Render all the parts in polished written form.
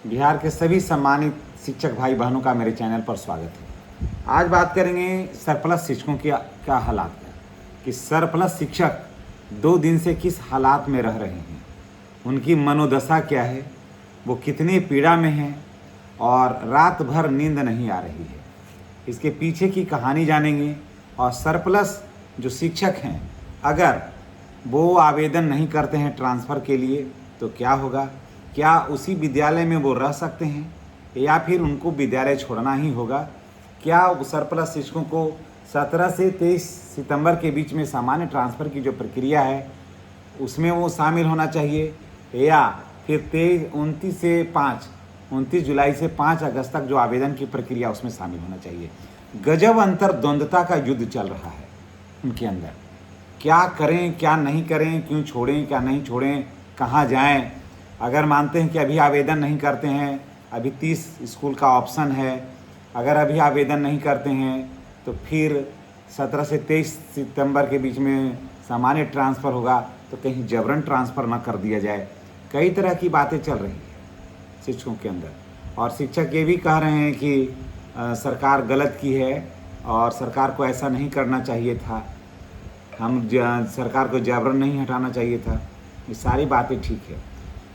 बिहार के सभी सम्मानित शिक्षक भाई बहनों का मेरे चैनल पर स्वागत है। आज बात करेंगे सरप्लस शिक्षकों की क्या हालात है कि सरप्लस शिक्षक 2 दिन से किस हालात में रह रहे हैं, उनकी मनोदशा क्या है, वो कितनी पीड़ा में हैं और रात भर नींद नहीं आ रही है। इसके पीछे की कहानी जानेंगे। और सरप्लस जो शिक्षक हैं, अगर वो आवेदन नहीं करते हैं ट्रांसफ़र के लिए तो क्या होगा? क्या उसी विद्यालय में वो रह सकते हैं या फिर उनको विद्यालय छोड़ना ही होगा? क्या सरप्लस शिक्षकों को 17 से 23 सितंबर के बीच में सामान्य ट्रांसफ़र की जो प्रक्रिया है उसमें वो शामिल होना चाहिए, या फिर 29 जुलाई से 5 अगस्त तक जो आवेदन की प्रक्रिया उसमें शामिल होना चाहिए? गजब अंतर्द्वंद्वता का युद्ध चल रहा है उनके अंदर। क्या करें, क्या नहीं करें, क्यों छोड़ें, क्या नहीं छोड़ें, कहाँ जाएं? अगर मानते हैं कि अभी आवेदन नहीं करते हैं, अभी 30 स्कूल का ऑप्शन है, अगर अभी आवेदन नहीं करते हैं तो फिर 17 से 23 सितंबर के बीच में सामान्य ट्रांसफ़र होगा, तो कहीं जबरन ट्रांसफ़र ना कर दिया जाए। कई तरह की बातें चल रही हैं शिक्षकों के अंदर, और शिक्षक ये भी कह रहे हैं कि सरकार गलत की है और सरकार को ऐसा नहीं करना चाहिए था, सरकार को जबरन नहीं हटाना चाहिए था। ये सारी बातें ठीक है,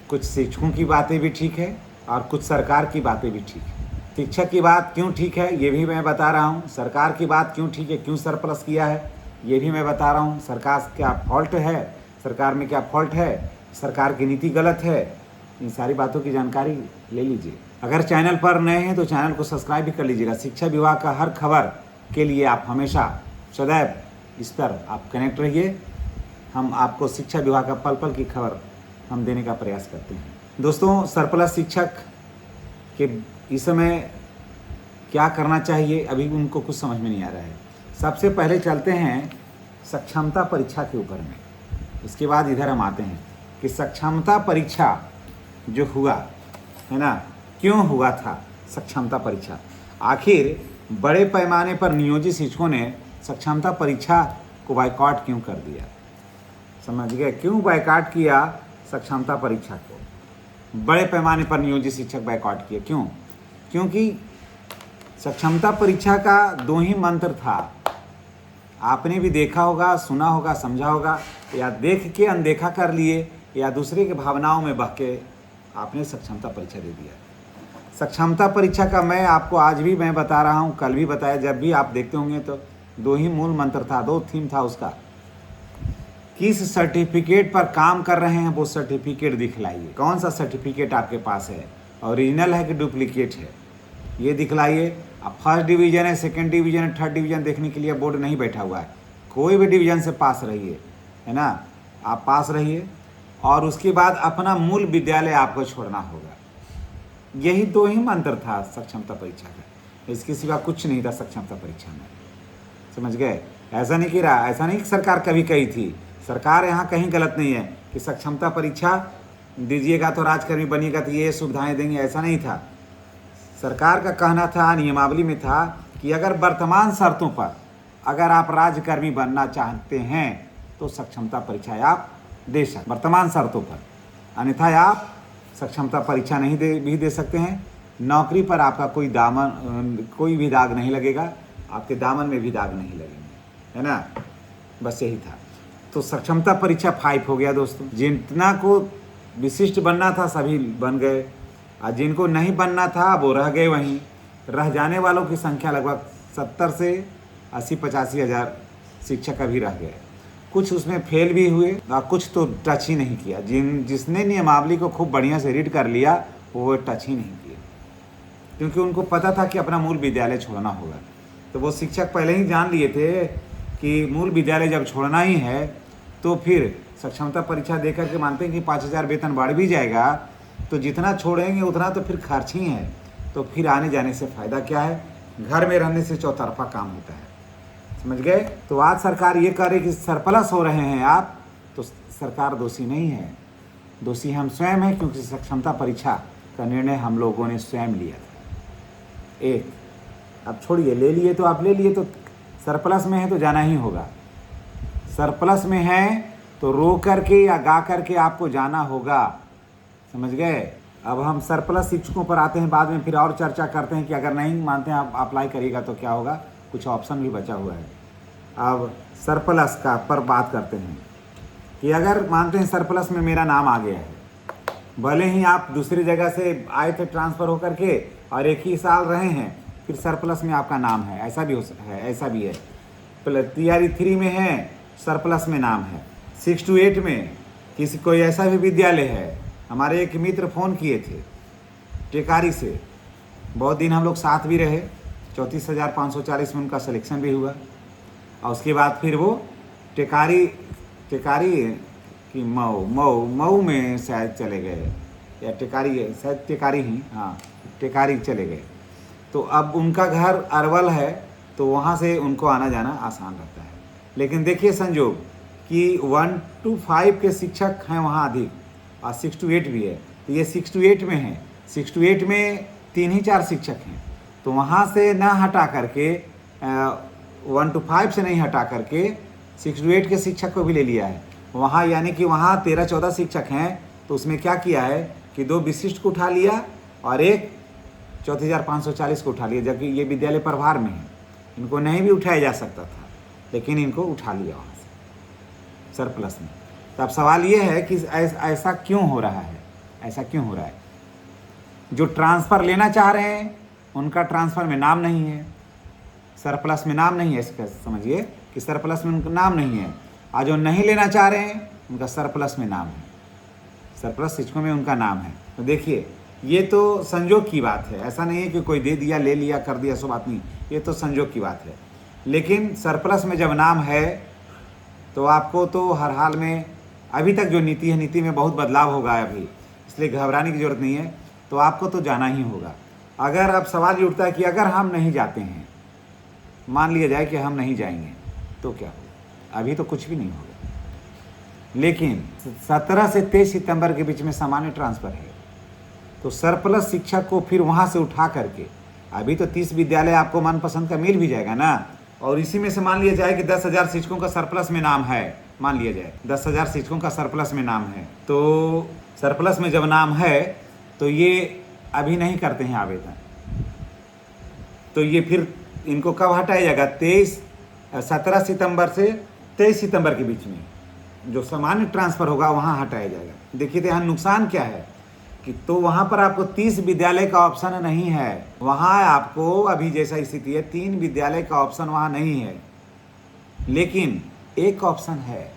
कुछ शिक्षकों की बातें भी ठीक है और कुछ सरकार की बातें भी ठीक है। शिक्षक की बात क्यों ठीक है ये भी मैं बता रहा हूँ, सरकार की बात क्यों ठीक है, क्यों सरप्लस किया है ये भी मैं बता रहा हूँ। सरकार क्या फॉल्ट है, सरकार में क्या फॉल्ट है, सरकार की नीति गलत है, इन सारी बातों की जानकारी ले लीजिए। अगर चैनल पर नए हैं तो चैनल को सब्सक्राइब भी कर लीजिएगा। शिक्षा विभाग का हर खबर के लिए आप हमेशा सदैव इस पर आप कनेक्ट रहिए। हम आपको शिक्षा विभाग का पल पल की खबर हम देने का प्रयास करते हैं। दोस्तों, सरप्लस शिक्षक के इस समय क्या करना चाहिए अभी उनको कुछ समझ में नहीं आ रहा है। सबसे पहले चलते हैं सक्षमता परीक्षा के ऊपर में, इसके बाद इधर हम आते हैं कि सक्षमता परीक्षा जो हुआ है ना, क्यों हुआ था सक्षमता परीक्षा? आखिर बड़े पैमाने पर नियोजित शिक्षकों ने सक्षमता परीक्षा को बायकॉट क्यों कर दिया? समझ गए क्यों बायकॉट किया सक्षमता परीक्षा को? बड़े पैमाने पर नियोजित शिक्षक बायकॉट किए क्यों? क्योंकि सक्षमता परीक्षा का 2 ही मंत्र था। आपने भी देखा होगा, सुना होगा, समझा होगा, या देख के अनदेखा कर लिए या दूसरे के भावनाओं में बह के आपने सक्षमता परीक्षा दे दिया। सक्षमता परीक्षा का मैं आपको आज भी मैं बता रहा हूँ, कल भी बताया, जब भी आप देखते होंगे तो 2 ही मूल मंत्र था, 2 थीम था उसका। किस सर्टिफिकेट पर काम कर रहे हैं वो सर्टिफिकेट दिखलाइए। कौन सा सर्टिफिकेट आपके पास है, ओरिजिनल है कि डुप्लीकेट है, ये दिखलाइए। अब फर्स्ट डिवीज़न है, सेकंड डिवीज़न है, थर्ड डिवीज़न देखने के लिए बोर्ड नहीं बैठा हुआ है। कोई भी डिवीज़न से पास रहिए, है ना, आप पास रहिए और उसके बाद अपना मूल विद्यालय आपको छोड़ना होगा। यही 2 ही मंत्र था सक्षमता परीक्षा का, इसके सिवा कुछ नहीं था सक्षमता परीक्षा में। समझ गए? ऐसा नहीं कि सरकार कभी कही थी, सरकार यहाँ कहीं गलत नहीं है कि सक्षमता परीक्षा दीजिएगा तो राजकर्मी बनिएगा तो ये सुविधाएं देंगे, ऐसा नहीं था। सरकार का कहना था, नियमावली में था कि अगर वर्तमान शर्तों पर अगर आप राजकर्मी बनना चाहते हैं तो सक्षमता परीक्षा आप दे सकते, वर्तमान शर्तों पर, अन्यथा आप सक्षमता परीक्षा नहीं दे सकते हैं। नौकरी पर आपका कोई भी दाग नहीं लगेगा, आपके दामन में भी दाग नहीं लगेंगे, है ना। बस यही था। तो सक्षमता परीक्षा 5 हो गया दोस्तों। जितना को विशिष्ट बनना था सभी बन गए, और जिनको नहीं बनना था वो रह गए वहीं। रह जाने वालों की संख्या लगभग 70 से 80-85 हज़ार शिक्षक अभी रह गए। कुछ उसमें फेल भी हुए और कुछ तो टच ही नहीं किया। जिसने नियमावली को खूब बढ़िया से रीड कर लिया वो टच ही नहीं किया, क्योंकि उनको पता था कि अपना मूल विद्यालय छोड़ना होगा। तो वो शिक्षक पहले ही जान लिए थे कि मूल विद्यालय जब छोड़ना ही है तो फिर सक्षमता परीक्षा देकर के मानते हैं कि 5,000 वेतन बढ़ भी जाएगा, तो जितना छोड़ेंगे उतना तो फिर खर्च ही है, तो फिर आने जाने से फ़ायदा क्या है? घर में रहने से चौतरफा काम होता है। समझ गए? तो आज सरकार ये कह रही कि सरप्लस हो रहे हैं आप, तो सरकार दोषी नहीं है, दोषी हम स्वयं हैं, क्योंकि सक्षमता परीक्षा का निर्णय हम लोगों ने स्वयं लिया था। एक अब छोड़िए, ले लिए तो आप ले लिए, तो सरप्लस में है तो जाना ही होगा। सरप्लस में है तो रो करके या गा करके आपको जाना होगा। समझ गए? अब हम सरप्लस शिक्षकों पर आते हैं, बाद में फिर और चर्चा करते हैं कि अगर नहीं मानते हैं आप अप्लाई करिएगा तो क्या होगा, कुछ ऑप्शन भी बचा हुआ है। अब सरप्लस का पर बात करते हैं कि अगर मानते हैं सरप्लस में मेरा नाम आ गया है, भले ही आप दूसरी जगह से आए थे ट्रांसफ़र होकर के और एक ही साल रहे हैं, फिर सरप्लस में आपका नाम है, ऐसा भी है, ऐसा भी है। तैयारी 3 में है, सरप्लस में नाम है। 6 to 8 में किसी कोई ऐसा भी विद्यालय है, हमारे एक मित्र फ़ोन किए थे टेकारी से, बहुत दिन हम लोग साथ भी रहे, 34,540 में उनका सिलेक्शन भी हुआ। और उसके बाद फिर वो टेकारी कि मऊ में शायद चले गए, या टेकारी है शायद, टेकारी ही, हाँ टेकारी चले गए। तो अब उनका घर अरवल है, तो वहाँ से उनको आना जाना आसान रहता है। लेकिन देखिए संजोग कि 1 to 5 के शिक्षक हैं वहाँ अधिक, और 6 to 8 भी है। तो ये 6 to 8 में है, 6 to 8 में 3 ही 4 शिक्षक हैं, तो वहाँ से ना हटा करके 1 to 5 से नहीं हटा करके 6 to 8 के शिक्षक को भी ले लिया है वहाँ, यानी कि वहाँ 13-14 शिक्षक हैं। तो उसमें क्या किया है कि 2 विशिष्ट को उठा लिया और एक 34,540 को उठा लिया, जबकि ये विद्यालय प्रभार में है, इनको नहीं भी उठाया जा सकता था, लेकिन इनको उठा लिया वहाँ से सरप्लस में। तो अब सवाल ये है कि ऐसा क्यों हो रहा है, ऐसा क्यों हो रहा है? जो ट्रांसफ़र लेना चाह रहे हैं उनका ट्रांसफ़र में नाम नहीं है, सरप्लस में नाम नहीं है, इसका समझिए कि सरप्लस में उनका नाम नहीं है। और जो नहीं लेना चाह रहे हैं उनका सरप्लस में नाम है, सरप्लस शिक्षकों में उनका नाम है। तो देखिए ये तो संजोग की बात है, ऐसा नहीं है कि कोई दे दिया ले लिया कर दिया, सो बात नहीं, ये तो संजोग की बात है। लेकिन सरप्लस में जब नाम है तो आपको तो हर हाल में, अभी तक जो नीति है, नीति में बहुत बदलाव होगा अभी, इसलिए घबराने की ज़रूरत नहीं है। तो आपको तो जाना ही होगा। अगर अब सवाल ये उठता है कि अगर हम नहीं जाते हैं, मान लिया जाए कि हम नहीं जाएंगे, तो क्या होगा? अभी तो कुछ भी नहीं होगा। लेकिन 17 से 23 सितंबर के बीच में सामान्य ट्रांसफ़र है, तो सरप्लस शिक्षक को फिर वहाँ से उठा करके, अभी तो 30 विद्यालय आपको मनपसंद का मिल भी जाएगा ना, और इसी में से मान लिया जाए कि 10,000 शिक्षकों का सरप्लस में नाम है, मान लिया जाए 10,000 शिक्षकों का सरप्लस में नाम है। तो सरप्लस में जब नाम है तो ये अभी नहीं करते हैं आवेदन, तो ये फिर इनको कब हटाया जाएगा? 17 सितंबर से 23 सितंबर के बीच में जो सामान्य ट्रांसफ़र होगा वहाँ हटाया जाएगा। देखिए तो यहाँ नुकसान क्या है कि तो वहाँ पर आपको 30 विद्यालय का ऑप्शन नहीं है, वहाँ आपको अभी जैसा स्थिति है 3 विद्यालय का ऑप्शन वहाँ नहीं है। लेकिन एक ऑप्शन है,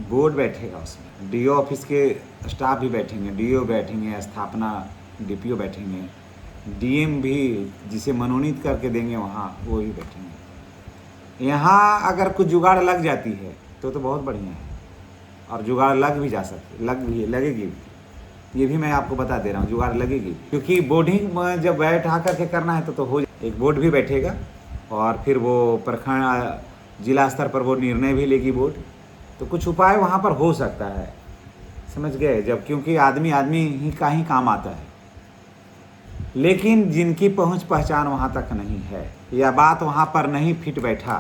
बोर्ड बैठेगा उसमें, डीओ ऑफिस के स्टाफ भी बैठेंगे, डीओ बैठेंगे, स्थापना डीपीओ बैठेंगे, डीएम भी जिसे मनोनीत करके देंगे वहाँ वो भी बैठेंगे। यहाँ अगर कुछ जुगाड़ लग जाती है तो बहुत बढ़िया है, और जुगाड़ लग भी जा सकती, लगेगी भी, ये भी मैं आपको बता दे रहा हूँ, जुगाड़ लगेगी। क्योंकि बोर्डिंग जब बैठा करके करना है तो हो जाए। एक बोर्ड भी बैठेगा और फिर वो प्रखंड जिला स्तर पर वो निर्णय भी लेगी बोर्ड, तो कुछ उपाय वहाँ पर हो सकता है, समझ गए? जब क्योंकि आदमी ही का ही काम आता है। लेकिन जिनकी पहुँच पहचान वहाँ तक नहीं है या बात वहाँ पर नहीं फिट बैठा,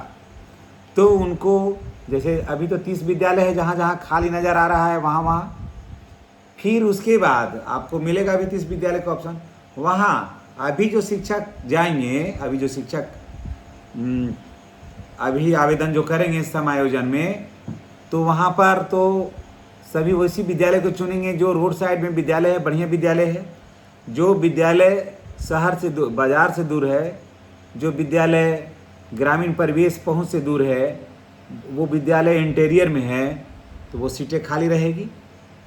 तो उनको, जैसे अभी तो 30 विद्यालय है जहाँ जहाँ खाली नज़र आ रहा है वहाँ, फिर उसके बाद आपको मिलेगा अभी 30 विद्यालय का ऑप्शन। वहाँ अभी जो शिक्षक जाएंगे, अभी जो शिक्षक अभी आवेदन जो करेंगे समायोजन में, तो वहाँ पर तो सभी वैसी विद्यालय को चुनेंगे जो रोड साइड में विद्यालय है, बढ़िया विद्यालय है, जो विद्यालय शहर से बाज़ार से दूर है, जो विद्यालय ग्रामीण परिवेश पहुँच से दूर है, वो विद्यालय इंटीरियर में है, तो वो सीटें खाली रहेगी।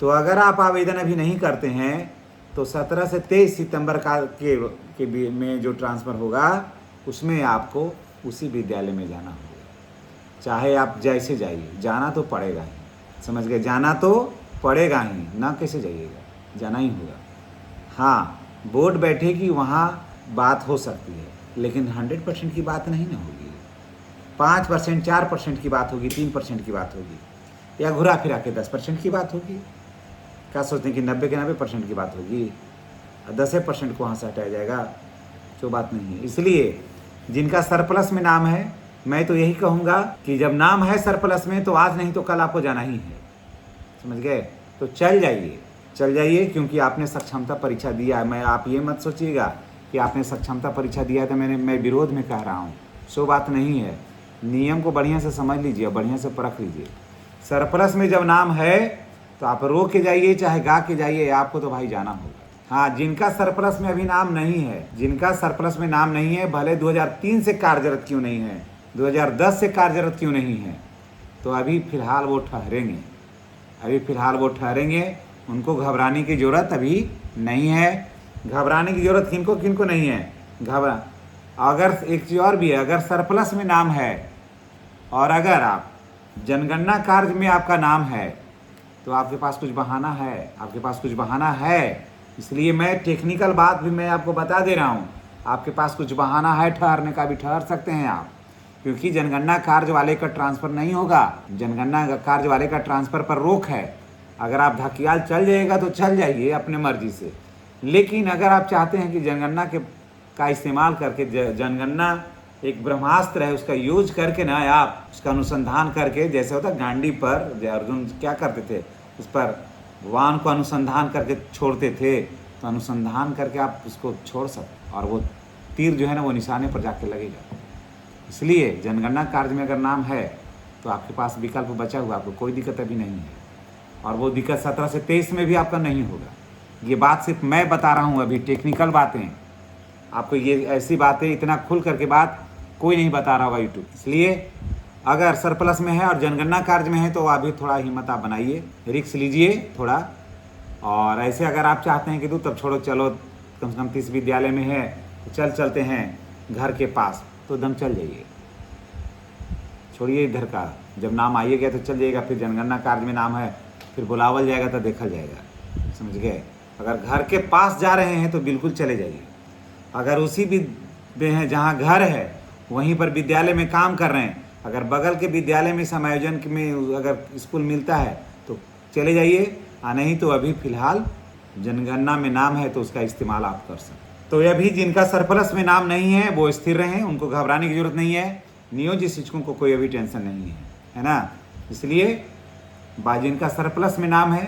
तो अगर आप आवेदन अभी नहीं करते हैं तो 17 से 23 सितंबर के में जो ट्रांसफ़र होगा उसमें आपको उसी विद्यालय में जाना होगा। चाहे आप जैसे जाइए, जाना तो पड़ेगा ही, समझ गए? जाना तो पड़ेगा ही, ना कैसे जाइएगा, जाना ही होगा। हाँ, बोर्ड बैठेगी, वहाँ बात हो सकती है, लेकिन 100% की बात नहीं ना होगी। 5%, 4% की बात होगी, 3% की बात होगी, या घुरा फिरा के 10% की बात होगी। क्या सोचते हैं कि 90 के 90% की बात होगी, 10% को वहाँ से हटाया जाएगा? जो बात नहीं है। इसलिए जिनका सरप्लस में नाम है, मैं तो यही कहूँगा कि जब नाम है सरप्लस में तो आज नहीं तो कल आपको जाना ही है, समझ गए? तो चल जाइए, चल जाइए, क्योंकि आपने सक्षमता परीक्षा दिया है। मैं आप ये मत सोचिएगा कि आपने सक्षमता परीक्षा दिया है तो मैं विरोध में कह रहा हूँ, सो बात नहीं है। नियम को बढ़िया से समझ लीजिए, बढ़िया से परख लीजिए। सरप्लस में जब नाम है तो आप रो के जाइए चाहे गा के जाइए, आपको तो भाई जाना होगा। हाँ, जिनका सरप्लस में अभी नाम नहीं है, जिनका सरप्लस में नाम नहीं है, भले 2003 से कार्यरत क्यों नहीं है, 2010 से कार्यरत क्यों नहीं है, तो अभी फिलहाल वो ठहरेंगे, अभी फिलहाल वो ठहरेंगे। उनको घबराने की ज़रूरत अभी नहीं है। घबराने की ज़रूरत किनको किनको नहीं है। अगर एक चीज़ और भी है, अगर सरप्लस में नाम है और अगर आप जनगणना कार्य में आपका नाम है तो आपके पास कुछ बहाना है, आपके पास कुछ बहाना है। इसलिए मैं टेक्निकल बात भी मैं आपको बता दे रहा हूँ, आपके पास कुछ बहाना है, ठहरने का भी ठहर सकते हैं आप, क्योंकि जनगणना कार्य वाले का ट्रांसफ़र नहीं होगा। जनगणना कार्य वाले का ट्रांसफ़र पर रोक है। अगर आप धकियाल चल जाइएगा तो चल जाइए अपने मर्जी से, लेकिन अगर आप चाहते हैं कि जनगणना का इस्तेमाल करके, जनगणना एक ब्रह्मास्त्र है, उसका यूज करके ना आप उसका अनुसंधान करके, जैसे होता गांडी पर अर्जुन क्या करते थे, उस पर वान को अनुसंधान करके छोड़ते थे, तो अनुसंधान करके आप उसको छोड़ सकते और वो तीर जो है ना वो निशाने पर जाके लगेगा। इसलिए जनगणना कार्य में अगर नाम है तो आपके पास विकल्प बचा हुआ, आपको कोई दिक्कत अभी नहीं है। और वो दिक्कत 17 से 23 में भी आपका नहीं होगा। ये बात सिर्फ मैं बता रहा हूँ, अभी टेक्निकल बातें आपको, ये ऐसी बातें इतना खुल करके बात कोई नहीं बता रहा होगा यूट्यूब। इसलिए अगर सरप्लस में है और जनगणना कार्य में है तो अभी थोड़ा हिम्मत आप बनाइए, रिस्क लीजिए थोड़ा। और ऐसे अगर आप चाहते हैं कि तब छोड़ो, चलो कम से कम 30 विद्यालय में है तो चलते हैं घर के पास, तो दम चल जाइए, छोड़िए इधर का। जब नाम आइएगा तो चल जाइएगा, फिर जनगणना कार्य में नाम है, फिर बुलावल जाएगा तो देखा जाएगा, समझ गए। अगर घर के पास जा रहे हैं तो बिल्कुल चले जाइए। अगर उसी में है जहाँ घर है वहीं पर विद्यालय में काम कर रहे हैं, अगर बगल के विद्यालय में समायोजन में अगर स्कूल मिलता है तो चले जाइए, नहीं तो अभी फ़िलहाल जनगणना में नाम है तो उसका इस्तेमाल आप कर सकते। तो अभी जिनका सरप्लस में नाम नहीं है वो स्थिर रहें, उनको घबराने की ज़रूरत नहीं है। नियोजित शिक्षकों को कोई अभी टेंशन नहीं है ना। इसलिए जिनका सरप्लस में नाम है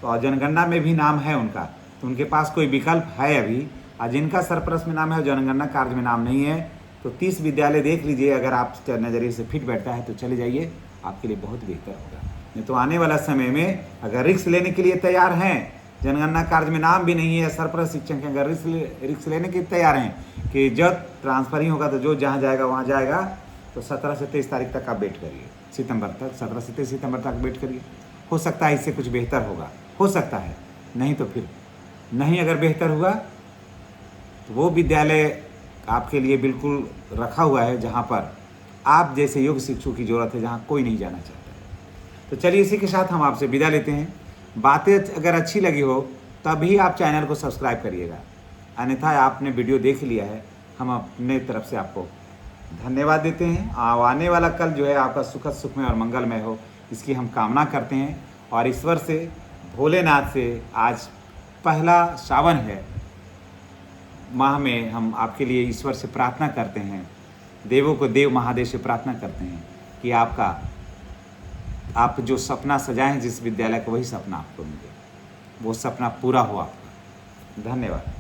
और जनगणना में भी नाम है उनका, तो उनके पास कोई विकल्प है अभी। और जिनका सरप्लस में नाम है और जनगणना कार्य में नाम नहीं है तो 30 विद्यालय देख लीजिए, अगर आप नज़रिए से फिट बैठता है तो चले जाइए, आपके लिए बहुत बेहतर होगा। नहीं तो आने वाला समय में अगर रिस्क लेने के लिए तैयार हैं, जनगणना कार्य में नाम भी नहीं है, सरप्लस शिक्षक हैं, अगर रिस्क लेने के तैयार हैं कि जब ट्रांसफर ही होगा तो जो जहाँ जाएगा वहाँ जाएगा, तो 17 से 23 तारीख तक आप वेट करिए, सितंबर तक, 17 से 23 सितंबर तक वेट करिए। हो सकता है इससे कुछ बेहतर होगा, हो सकता है, नहीं तो फिर नहीं। अगर बेहतर हुआ तो वो विद्यालय आपके लिए बिल्कुल रखा हुआ है जहाँ पर आप जैसे योग्य शिक्षकों की ज़रूरत है, जहाँ कोई नहीं जाना चाहता है। तो चलिए इसी के साथ हम आपसे विदा लेते हैं। बातें अगर अच्छी लगी हो तभी आप चैनल को सब्सक्राइब करिएगा, अन्यथा आपने वीडियो देख लिया है, हम अपने तरफ से आपको धन्यवाद देते हैं। आने वाला कल जो है आपका सुखद सुखमय और मंगलमय हो, इसकी हम कामना करते हैं। और ईश्वर से, भोलेनाथ से, आज पहला सावन है माह में, हम आपके लिए ईश्वर से प्रार्थना करते हैं, देवों को देव महादेव से प्रार्थना करते हैं कि आप जो सपना सजाएं जिस विद्यालय का, वही सपना आपको मिले, वो सपना पूरा हो आपका। धन्यवाद।